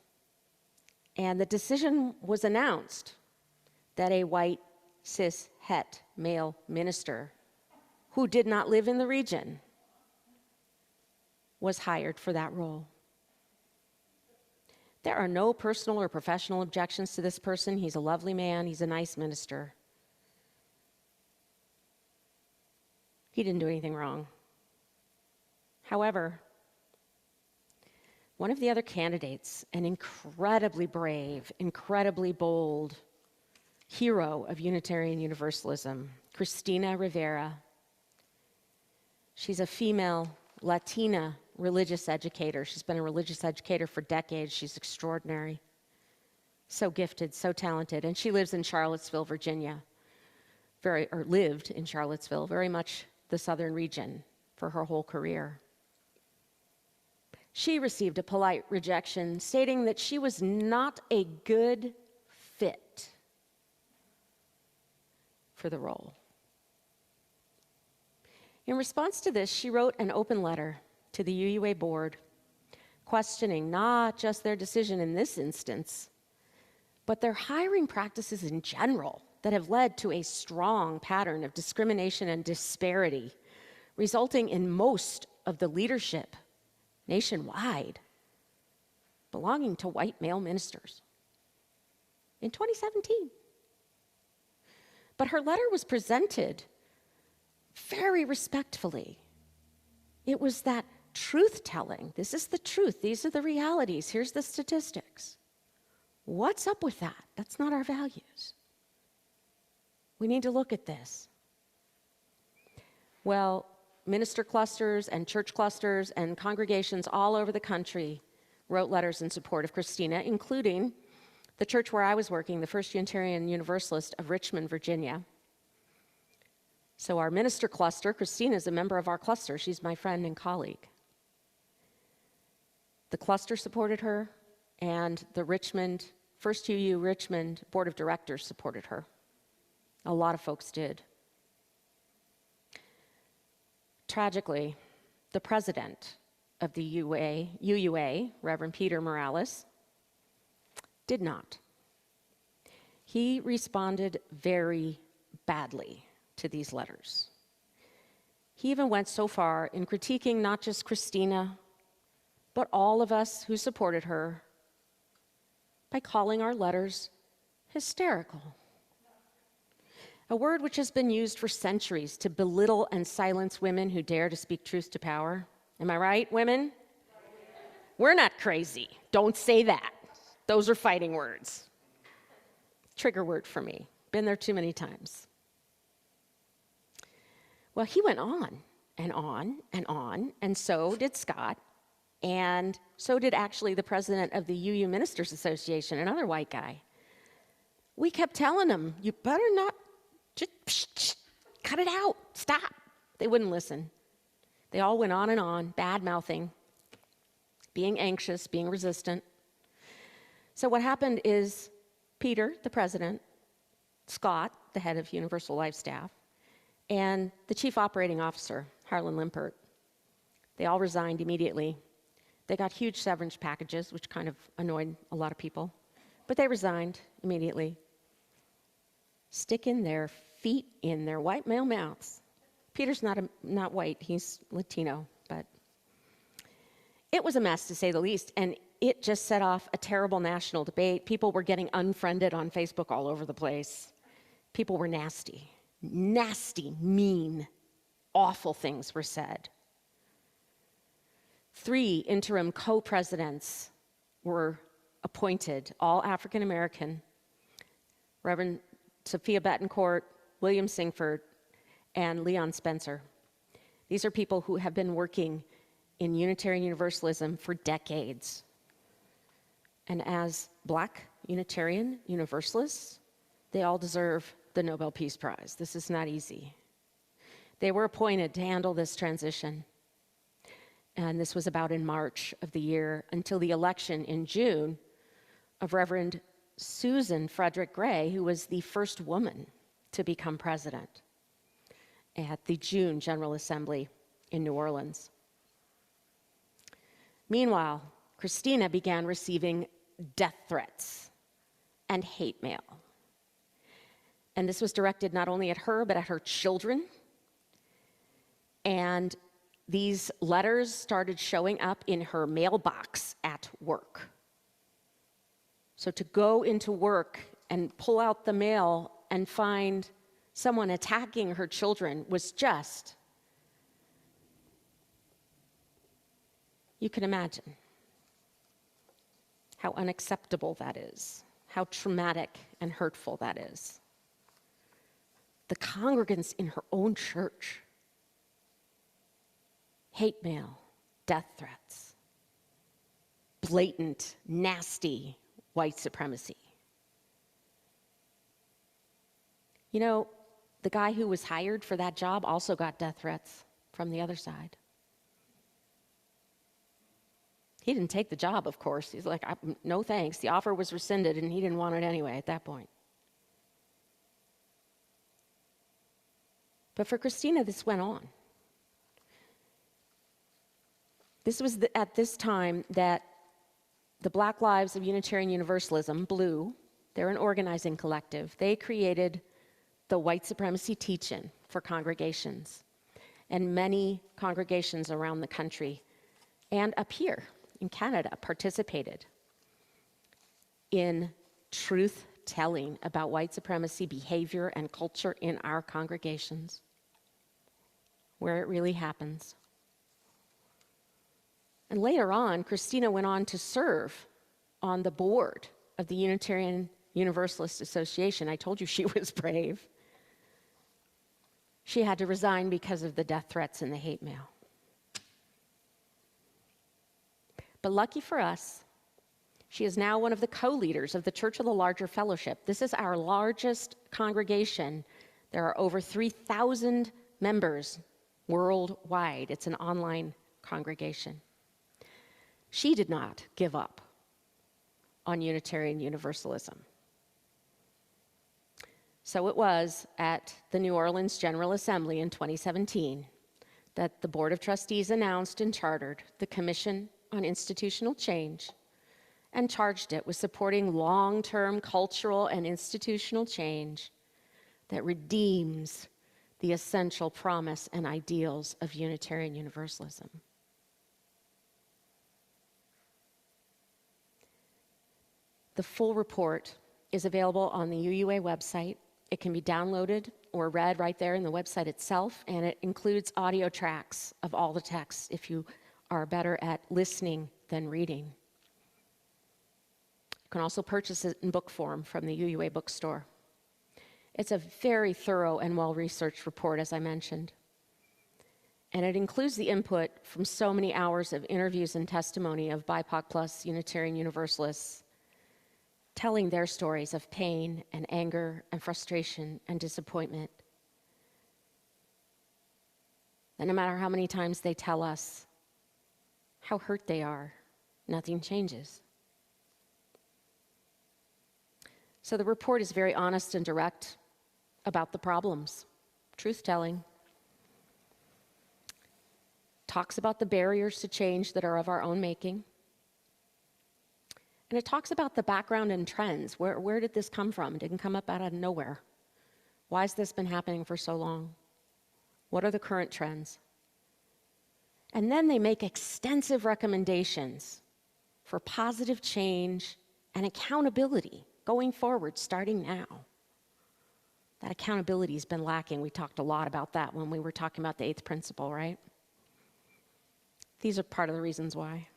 and the decision was announced that a white cis-het male minister who did not live in the region was hired for that role. There are no personal or professional objections to this person. He's a lovely man. He's a nice minister. He didn't do anything wrong. However, one of the other candidates, an incredibly brave, incredibly bold hero of Unitarian Universalism, Christina Rivera. She's a female Latina religious educator. She's been a religious educator for decades. She's extraordinary. So gifted, so talented. And she lives in Charlottesville, Virginia. Lived in Charlottesville, very much the southern region for her whole career. She received a polite rejection stating that she was not a good fit for the role. In response to this, she wrote an open letter to the UUA board, questioning not just their decision in this instance, but their hiring practices in general that have led to a strong pattern of discrimination and disparity, resulting in most of the leadership nationwide belonging to white male ministers in 2017. But her letter was presented very respectfully. It was that truth-telling. This is the truth. These are the realities. Here's the statistics. What's up with that? That's not our values. We need to look at this. Well, minister clusters and church clusters and congregations all over the country wrote letters in support of Christina, including the church where I was working, the First Unitarian Universalist of Richmond, Virginia. So our minister cluster, Christina is a member of our cluster. She's my friend and colleague. The cluster supported her, and the First UU Richmond Board of Directors supported her. A lot of folks did. Tragically, the president of the UUA, Reverend Peter Morales, did not. He responded very badly to these letters. He even went so far in critiquing not just Christina, but all of us who supported her by calling our letters hysterical. A word which has been used for centuries to belittle and silence women who dare to speak truth to power. Am I right, women? We're not crazy. Don't say that. Those are fighting words. Trigger word for me. Been there too many times. Well, he went on and on and on, and so did Scott, and so did actually the president of the UU Ministers Association, another white guy. We kept telling him, you better not, just cut it out, stop. They wouldn't listen. They all went on and on, bad-mouthing, being anxious, being resistant. So what happened is Peter, the president, Scott, the head of Universal Life Staff, and the chief operating officer, Harlan Limpert, they all resigned immediately. They got huge severance packages, which kind of annoyed a lot of people. But they resigned immediately, sticking their feet in their white male mouths. Peter's not white, he's Latino, but it was a mess, to say the least, and it just set off a terrible national debate. People were getting unfriended on Facebook all over the place. People were nasty, mean, awful things were said. 3 interim co-presidents were appointed, all African American: Reverend Sophia Betancourt, William Singford, and Leon Spencer. These are people who have been working in Unitarian Universalism for decades. And as Black Unitarian Universalists, they all deserve the Nobel Peace Prize. This is not easy. They were appointed to handle this transition. And this was about in March of the year, until the election in June of Reverend Susan Frederick Gray, who was the first woman to become president at the June General Assembly in New Orleans. Meanwhile, Christina began receiving death threats and hate mail. And this was directed not only at her, but at her children. And these letters started showing up in her mailbox at work. So to go into work and pull out the mail and find someone attacking her children was just, you can imagine how unacceptable that is, how traumatic and hurtful that is. The congregants in her own church, hate mail, death threats, blatant, nasty white supremacy. You know, the guy who was hired for that job also got death threats from the other side. He didn't take the job, of course. He's like, no thanks. The offer was rescinded, and he didn't want it anyway at that point. But for Christina, this went on. This was at this time that the Black Lives of Unitarian Universalism, BLUE, they're an organizing collective. They created the white supremacy teach-in for congregations. And many congregations around the country and up here in Canada participated in truth-telling about white supremacy behavior and culture in our congregations, where it really happens. And later on, Christina went on to serve on the board of the Unitarian Universalist Association. I told you she was brave. She had to resign because of the death threats and the hate mail. But lucky for us, she is now one of the co-leaders of the Church of the Larger Fellowship. This is our largest congregation. There are over 3,000 members worldwide. It's an online congregation. She did not give up on Unitarian Universalism. So it was at the New Orleans General Assembly in 2017 that the Board of Trustees announced and chartered the Commission on Institutional Change and charged it with supporting long-term cultural and institutional change that redeems the essential promise and ideals of Unitarian Universalism. The full report is available on the UUA website. It can be downloaded or read right there in the website itself, and it includes audio tracks of all the texts if you are better at listening than reading. You can also purchase it in book form from the UUA bookstore. It's a very thorough and well-researched report, as I mentioned. And it includes the input from so many hours of interviews and testimony of BIPOC plus Unitarian Universalists, telling their stories of pain and anger and frustration and disappointment. And no matter how many times they tell us how hurt they are, nothing changes. So the report is very honest and direct about the problems, truth-telling. Talks about the barriers to change that are of our own making, And it talks about the background and trends. Where did this come from? It didn't come up out of nowhere. Why has this been happening for so long? What are the current trends? And then they make extensive recommendations for positive change and accountability going forward, starting now. That accountability has been lacking. We talked a lot about that when we were talking about the 8th principle, right? These are part of the reasons why.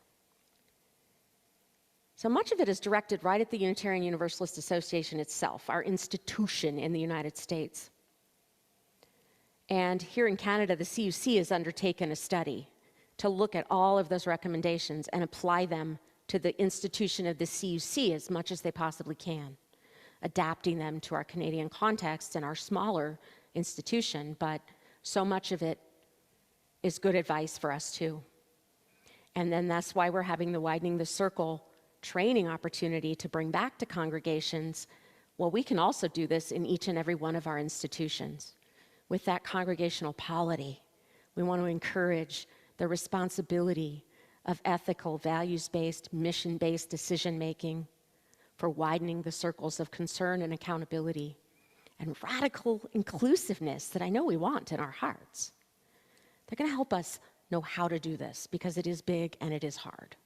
So much of it is directed right at the Unitarian Universalist Association itself, our institution in the United States. And here in Canada, the CUC has undertaken a study to look at all of those recommendations and apply them to the institution of the CUC as much as they possibly can, adapting them to our Canadian context and our smaller institution, but so much of it is good advice for us too. And then that's why we're having the Widening the Circle training opportunity to bring back to congregations. Well, we can also do this in each and every one of our institutions. With that congregational polity, we want to encourage the responsibility of ethical, values-based, mission-based decision-making for widening the circles of concern and accountability and radical inclusiveness that I know we want in our hearts. They're going to help us know how to do this because it is big and it is hard.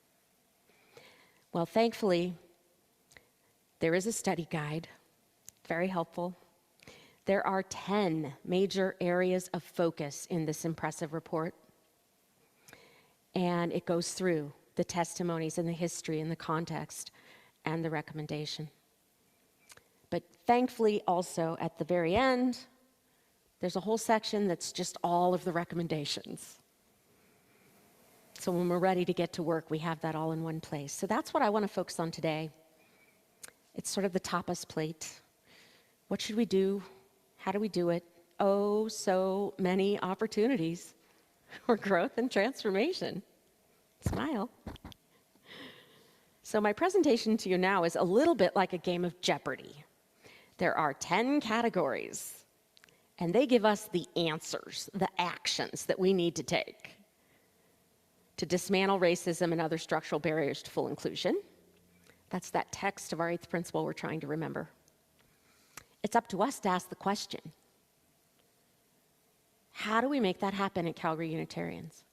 Well, thankfully, there is a study guide, very helpful. There are 10 major areas of focus in this impressive report. And it goes through the testimonies and the history and the context and the recommendation. But thankfully, also at the very end, there's a whole section that's just all of the recommendations. So when we're ready to get to work, we have that all in one place. So that's what I want to focus on today. It's sort of the tapas plate. What should we do? How do we do it? Oh, so many opportunities for growth and transformation. Smile. So my presentation to you now is a little bit like a game of Jeopardy. There are 10 categories, and they give us the answers, the actions that we need to take to dismantle racism and other structural barriers to full inclusion. That's that text of our 8th principle we're trying to remember. It's up to us to ask the question, how do we make that happen at Calgary Unitarians?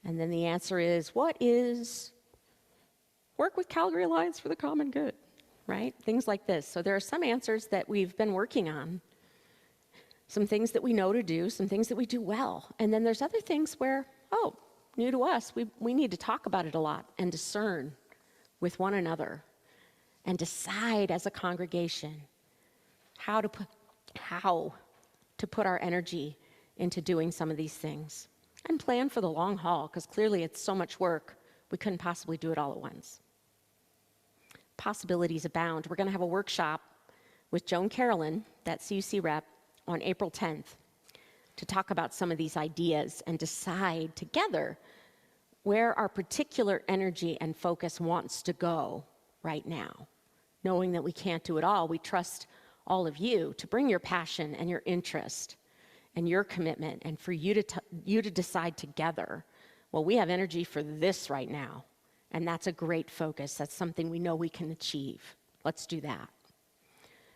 And then the answer is, what is work with Calgary Alliance for the Common Good, right? Things like this. So there are some answers that we've been working on, some things that we know to do, some things that we do well. And then there's other things where, oh, new to us, we need to talk about it a lot and discern with one another and decide as a congregation how to put our energy into doing some of these things and plan for the long haul, because clearly it's so much work, we couldn't possibly do it all at once. Possibilities abound. We're going to have a workshop with Joan Carolyn, that CUC rep, on April 10th to talk about some of these ideas and decide together where our particular energy and focus wants to go right now. Knowing that we can't do it all, we trust all of you to bring your passion and your interest and your commitment, and for you to decide together, well, we have energy for this right now, and that's a great focus. That's something we know we can achieve. Let's do that.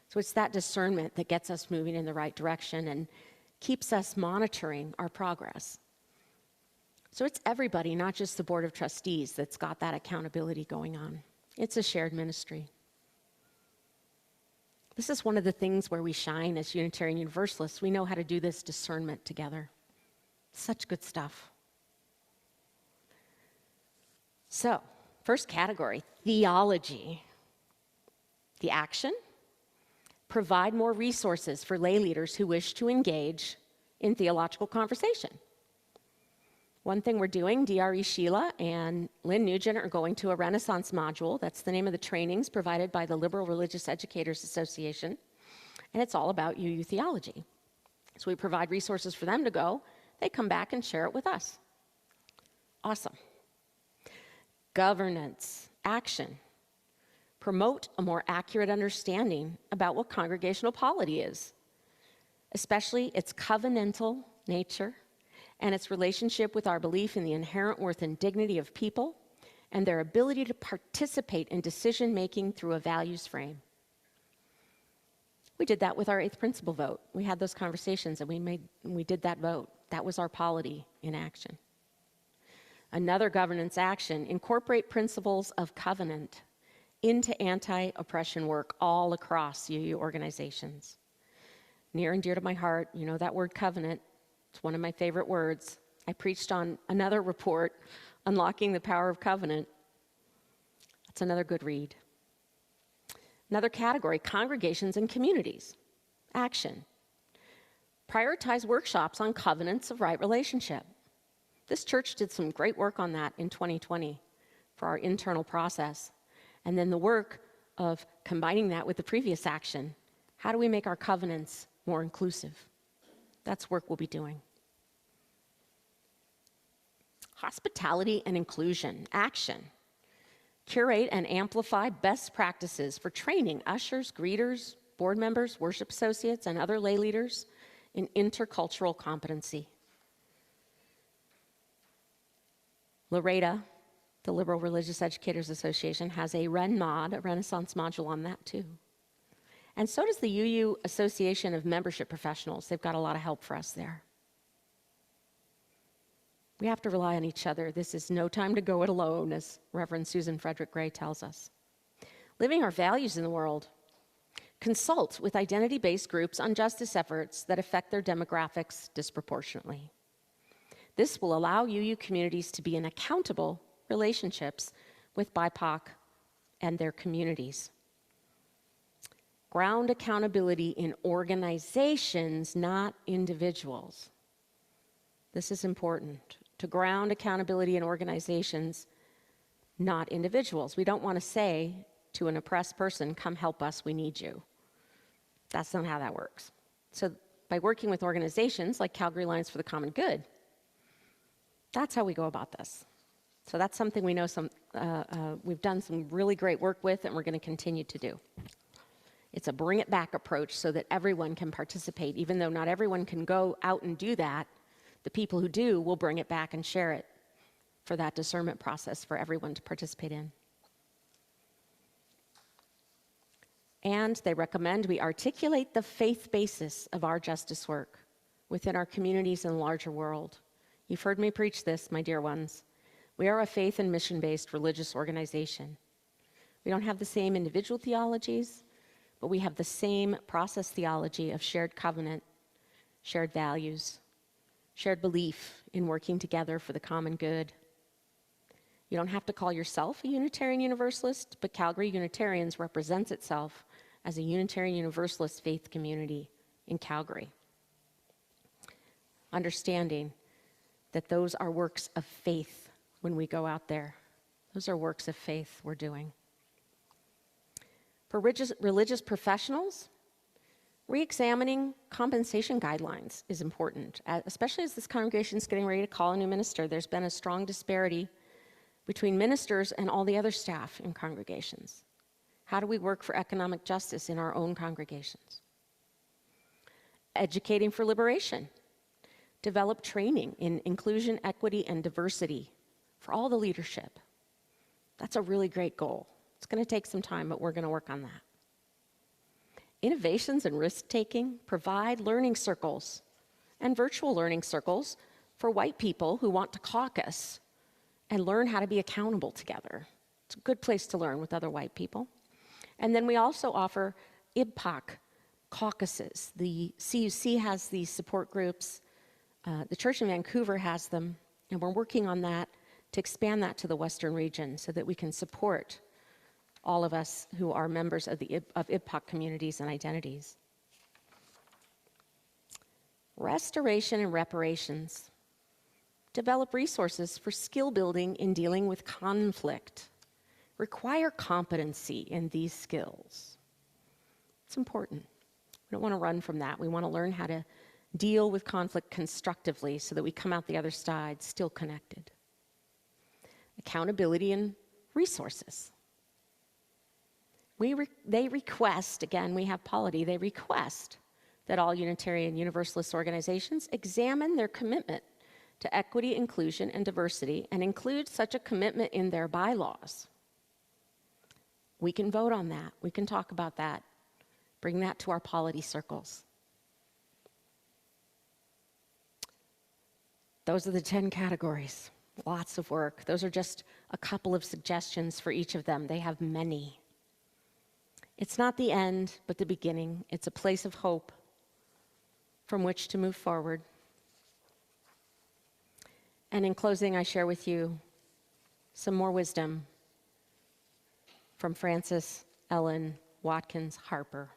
So it's that discernment that gets us moving in the right direction and keeps us monitoring our progress. So it's everybody, not just the Board of Trustees, that's got that accountability going on. It's a shared ministry. This is one of the things where we shine as Unitarian Universalists. We know how to do this discernment together. Such good stuff. So, first category, theology. The action, provide more resources for lay leaders who wish to engage in theological conversation. One thing we're doing, DRE Sheila and Lynn Nugent are going to a Renaissance module. That's the name of the trainings provided by the Liberal Religious Educators Association. And it's all about UU theology. So we provide resources for them to go. They come back and share it with us. Awesome. Governance, action. Promote a more accurate understanding about what congregational polity is, especially its covenantal nature and its relationship with our belief in the inherent worth and dignity of people and their ability to participate in decision-making through a values frame. We did that with our 8th principle vote. We had those conversations and we did that vote. That was our polity in action. Another governance action, incorporate principles of covenant into anti-oppression work all across UU organizations. Near and dear to my heart, you know that word covenant. It's one of my favorite words. I preached on another report, Unlocking the Power of Covenant. That's another good read. Another category, congregations and communities. Action. Prioritize workshops on covenants of right relationship. This church did some great work on that in 2020 for our internal process. And then the work of combining that with the previous action. How do we make our covenants more inclusive? That's work we'll be doing. Hospitality and inclusion. Action. Curate and amplify best practices for training ushers, greeters, board members, worship associates, and other lay leaders in intercultural competency. Loretta, the Liberal Religious Educators Association, has a RenMod, a Renaissance module on that too. And so does the UU Association of Membership Professionals. They've got a lot of help for us there. We have to rely on each other. This is no time to go it alone, as Reverend Susan Frederick Gray tells us. Living our values in the world. Consult with identity-based groups on justice efforts that affect their demographics disproportionately. This will allow UU communities to be in accountable relationships with BIPOC and their communities. Ground accountability in organizations, not individuals. This is important. To ground accountability in organizations, not individuals. We don't want to say to an oppressed person, come help us, we need you. That's not how that works. So by working with organizations like Calgary Alliance for the Common Good, that's how we go about this. So that's something we know we've done some really great work with, and we're going to continue to do. It's a bring it back approach so that everyone can participate. Even though not everyone can go out and do that, the people who do will bring it back and share it for that discernment process for everyone to participate in. And they recommend we articulate the faith basis of our justice work within our communities and larger world. You've heard me preach this, my dear ones. We are a faith and mission-based religious organization. We don't have the same individual theologies, but we have the same process theology of shared covenant, shared values, shared belief in working together for the common good. You don't have to call yourself a Unitarian Universalist, but Calgary Unitarians represents itself as a Unitarian Universalist faith community in Calgary. Understanding that those are works of faith when we go out there. Those are works of faith we're doing. For religious professionals, re-examining compensation guidelines is important, especially as this congregation is getting ready to call a new minister. There's been a strong disparity between ministers and all the other staff in congregations. How do we work for economic justice in our own congregations? Educating for liberation. Develop training in inclusion, equity, and diversity for all the leadership. That's a really great goal. It's going to take some time, but we're going to work on that. Innovations and risk-taking. Provide learning circles and virtual learning circles for white people who want to caucus and learn how to be accountable together. It's a good place to learn with other white people. And then we also offer IBPOC caucuses. The CUC has these support groups. The church in Vancouver has them, and we're working on that to expand that to the Western region so that we can support all of us who are members of IBPOC communities and identities. Restoration and reparations. Develop resources for skill building in dealing with conflict. Require competency in these skills. It's important. We don't want to run from that. We want to learn how to deal with conflict constructively so that we come out the other side still connected. Accountability and resources. They request, again, we have polity, they request that all Unitarian Universalist organizations examine their commitment to equity, inclusion, and diversity and include such a commitment in their bylaws, we can vote on that. We can talk about that. Bring that to our polity circles. Those are the 10 categories. Lots of work. Those are just a couple of suggestions for each of them. They have many. It's not the end, but the beginning. It's a place of hope from which to move forward. And in closing, I share with you some more wisdom from Frances Ellen Watkins Harper.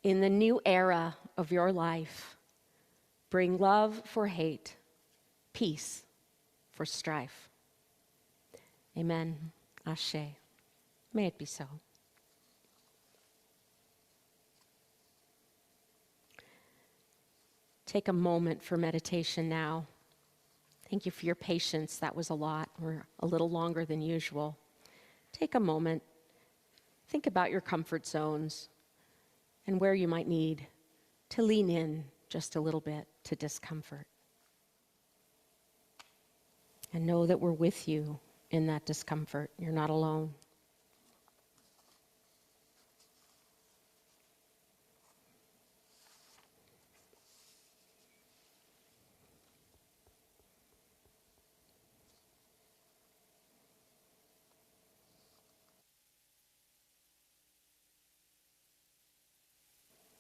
In the new era of your life, bring love for hate, peace for strife. Amen. Ashe. May it be so. Take a moment for meditation now. Thank you for your patience. That was a lot, or a little longer than usual. Take a moment. Think about your comfort zones and where you might need to lean in just a little bit to discomfort. And know that we're with you in that discomfort. You're not alone.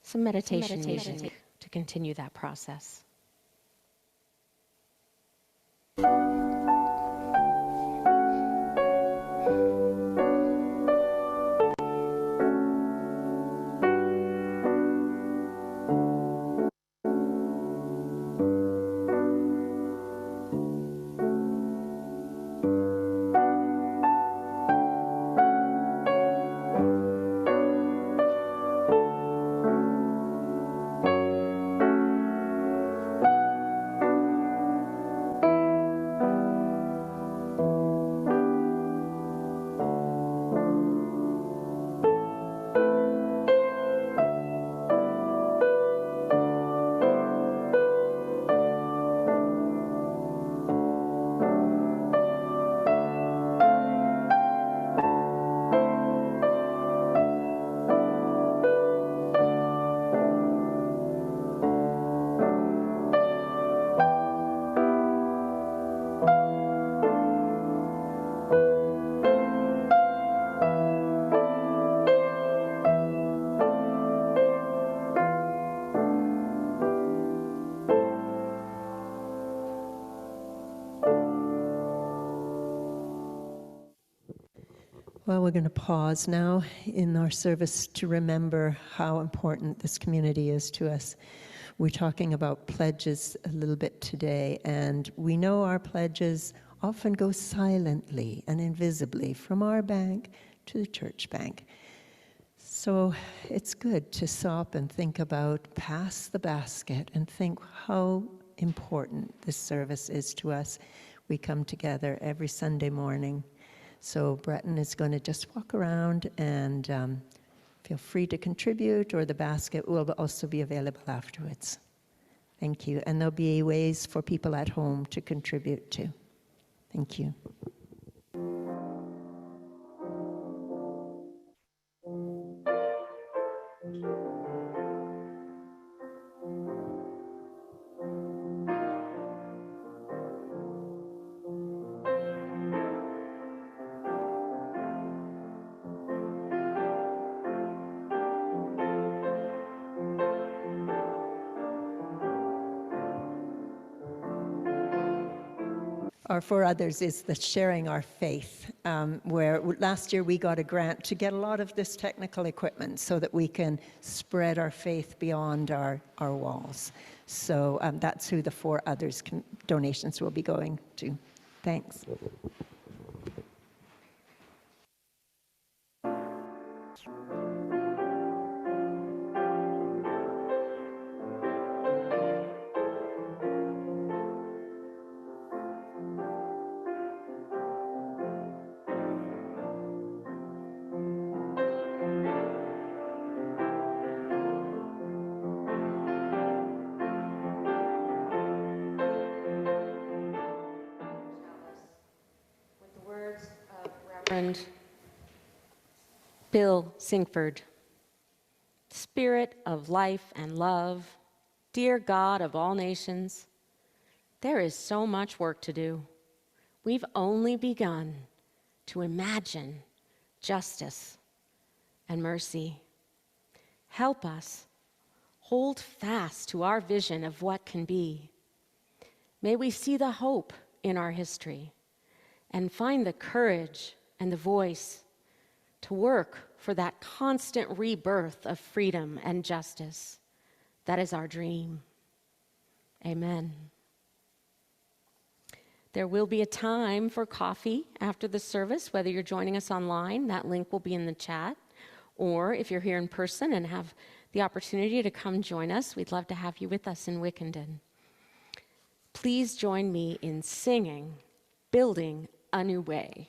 Some meditation music to continue that process. Well, we're going to pause now in our service to remember how important this community is to us. We're talking about pledges a little bit today, and we know our pledges often go silently and invisibly from our bank to the church bank. So it's good to stop and think about, pass the basket, and think how important this service is to us. We come together every Sunday morning. So Breton is going to just walk around and feel free to contribute, or the basket will also be available afterwards. Thank you. And there'll be ways for people at home to contribute too. Thank you. Our For Others is the sharing our faith, where last year we got a grant to get a lot of this technical equipment so that we can spread our faith beyond our walls. So that's who the For Others donations will be going to. Thanks. Bill Sinkford. Spirit of life and love, dear God of all nations, there is so much work to do. We've only begun to imagine justice and mercy. Help us hold fast to our vision of what can be. May we see the hope in our history and find the courage and the voice to work for that constant rebirth of freedom and justice. That is our dream. Amen. There will be a time for coffee after the service, whether you're joining us online, that link will be in the chat, or if you're here in person and have the opportunity to come join us, we'd love to have you with us in Wickenden. Please join me in singing, Building a New Way.